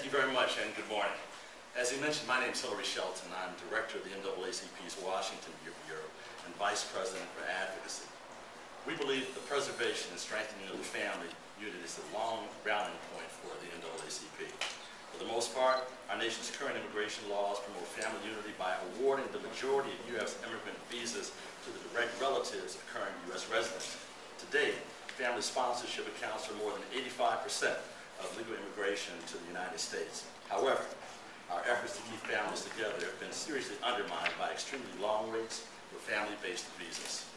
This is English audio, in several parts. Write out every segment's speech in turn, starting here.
Thank you very much, and good morning. As he mentioned, my name is Hilary Shelton. I'm Director of the NAACP's Washington Bureau and Vice President for Advocacy. We believe the preservation and strengthening of the family unit is the long rallying point for the NAACP. For the most part, our nation's current immigration laws promote family unity by awarding the majority of U.S. immigrant visas to the direct relatives of current U.S. residents. To date, family sponsorship accounts for more than 85% of legal immigration to the United States. However, our efforts to keep families together have been seriously undermined by extremely long waits for family-based visas.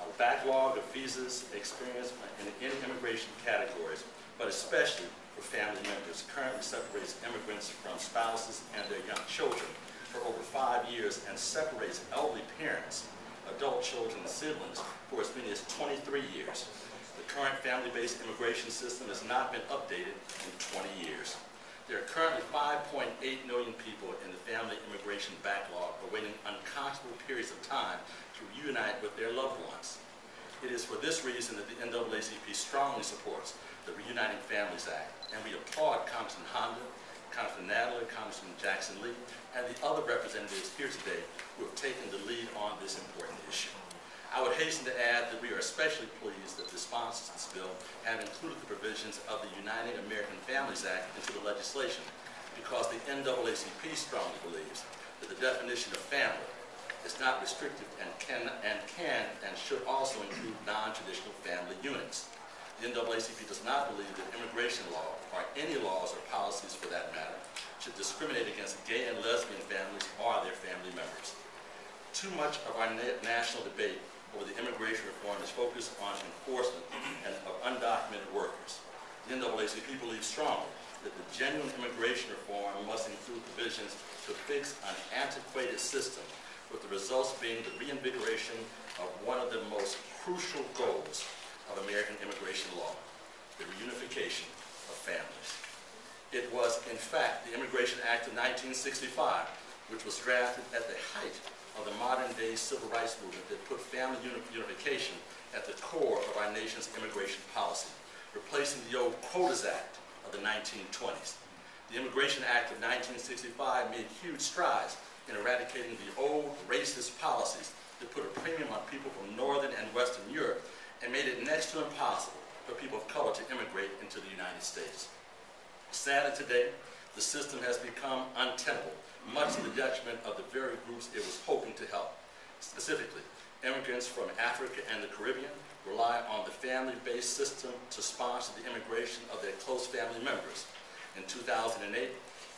Our backlog of visas experienced in any immigration categories, but especially for family members, currently separates immigrants from spouses and their young children for over 5 years and separates elderly parents, adult children, and siblings for as many as 23 years. The current family-based immigration system has not been updated in 20 years. There are currently 5.8 million people in the family immigration backlog awaiting unconscionable periods of time to reunite with their loved ones. It is for this reason that the NAACP strongly supports the Reuniting Families Act, and we applaud Congressman Honda, Congressman Nadler, Congressman Jackson Lee, and the other representatives here today who have taken the lead on this important issue. I would hasten to add that we are especially pleased that the sponsors of this bill have included the provisions of the Uniting American Families Act into the legislation, because the NAACP strongly believes that the definition of family is not restrictive and can and should also include non-traditional family units. The NAACP does not believe that immigration law, or any laws or policies for that matter, should discriminate against gay and lesbian families or their family members. Too much of our national debate over the immigration reform is focused on enforcement of undocumented workers. The NAACP believes strongly that the genuine immigration reform must include provisions to fix an antiquated system, with the results being the reinvigoration of one of the most crucial goals of American immigration law, the reunification of families. It was, in fact, the Immigration Act of 1965, which was drafted at the height of the modern-day civil rights movement, that put family unification at the core of our nation's immigration policy, replacing the old Quotas Act of the 1920s. The Immigration Act of 1965 made huge strides in eradicating the old racist policies that put a premium on people from Northern and Western Europe and made it next to impossible for people of color to immigrate into the United States. Sadly today, the system has become untenable, much to the detriment of the very groups it was hoping to help. Specifically, immigrants from Africa and the Caribbean rely on the family-based system to sponsor the immigration of their close family members. In 2008,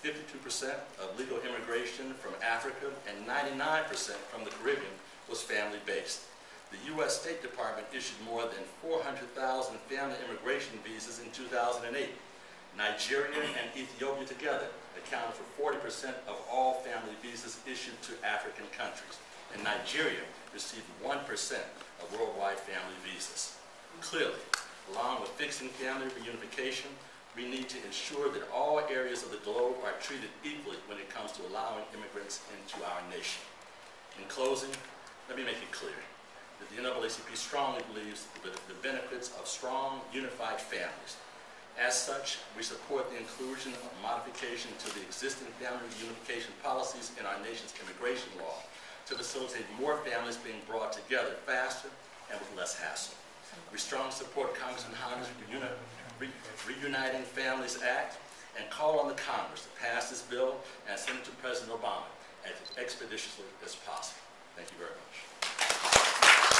52% of legal immigration from Africa and 99% from the Caribbean was family-based. The U.S. State Department issued more than 400,000 family immigration visas in 2008. Nigeria and Ethiopia together accounted for 40% of all family visas issued to African countries, and Nigeria received 1% of worldwide family visas. Clearly, along with fixing family reunification, we need to ensure that all areas of the globe are treated equally when it comes to allowing immigrants into our nation. In closing, let me make it clear that the NAACP strongly believes the benefits of strong, unified families. As such, we support the inclusion of modification to the existing family reunification policies in our nation's immigration law to facilitate more families being brought together faster and with less hassle. We strongly support Congressman Honda's Reuniting Families Act and call on the Congress to pass this bill and send it to President Obama as expeditiously as possible. Thank you very much.